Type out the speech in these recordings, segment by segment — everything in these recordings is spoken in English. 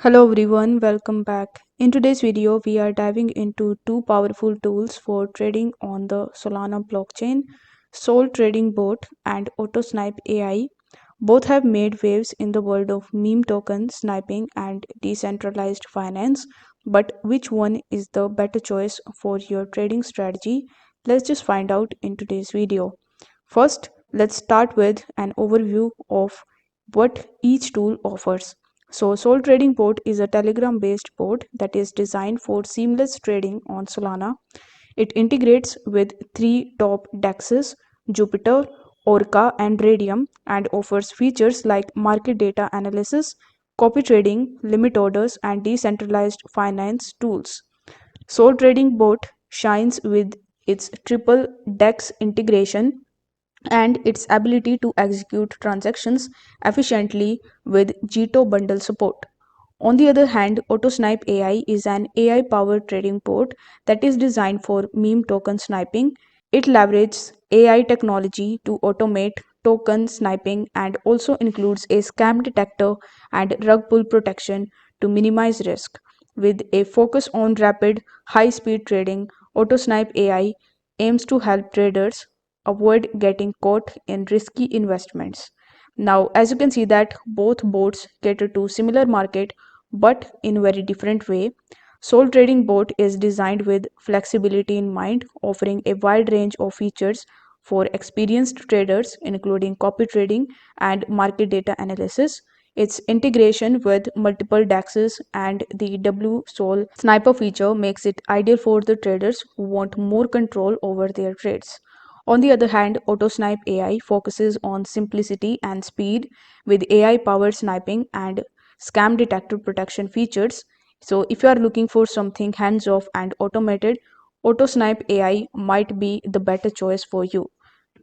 Hello everyone, welcome back. In today's video, we are diving into two powerful tools for trading on the Solana blockchain, SolTradingBot and Autosnipe AI. Both have made waves in the world of meme token sniping and decentralized finance, but which one is the better choice for your trading strategy? Let's just find out in today's video. First, let's start with an overview of what each tool offers. So, Sol Trading Bot is a Telegram based bot that is designed for seamless trading on Solana. It integrates with three top DEXs, Jupiter, Orca, and Radium, and offers features like market data analysis, copy trading, limit orders, and decentralized finance tools. Sol Trading Bot shines with its triple DEX integration and its ability to execute transactions efficiently with Jito bundle support. On the other hand, Autosnipe AI is an AI powered trading bot that is designed for meme token sniping. It leverages AI technology to automate token sniping and also includes a scam detector and rug pull protection to minimize risk. With a focus on rapid, high speed trading, Autosnipe AI aims to help traders avoid getting caught in risky investments. Now, as you can see that both bots cater to similar market but in very different way. Sol Trading Bot is designed with flexibility in mind, offering a wide range of features for experienced traders, including copy trading and market data analysis. Its integration with multiple DEXs and the W Sol Sniper feature makes it ideal for the traders who want more control over their trades. On the other hand, Autosnipe AI focuses on simplicity and speed with AI powered sniping and scam detector protection features. So, if you are looking for something hands off and automated, Autosnipe AI might be the better choice for you.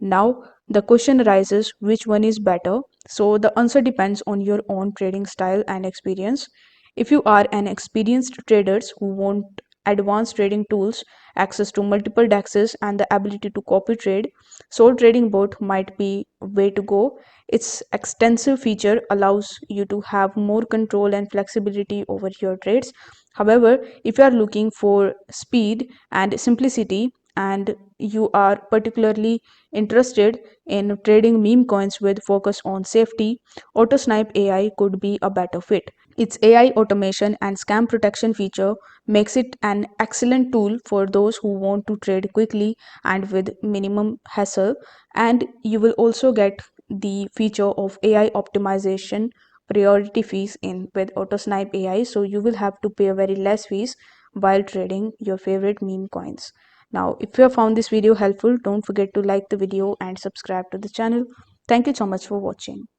Now, the question arises which one is better? So, the answer depends on your own trading style and experience. If you are an experienced trader who want advanced trading tools, access to multiple DEXs, and the ability to copy trade, Sol Trading Bot might be way to go. Its extensive feature allows you to have more control and flexibility over your trades. However, if you are looking for speed and simplicity, and you are particularly interested in trading meme coins with focus on safety, Autosnipe AI could be a better fit. Its AI automation and scam protection feature makes it an excellent tool for those who want to trade quickly and with minimum hassle. And you will also get the feature of AI optimization priority fees in with Autosnipe AI, so you will have to pay a very less fees while trading your favorite meme coins. Now, if you have found this video helpful, don't forget to like the video and subscribe to the channel. Thank you so much for watching.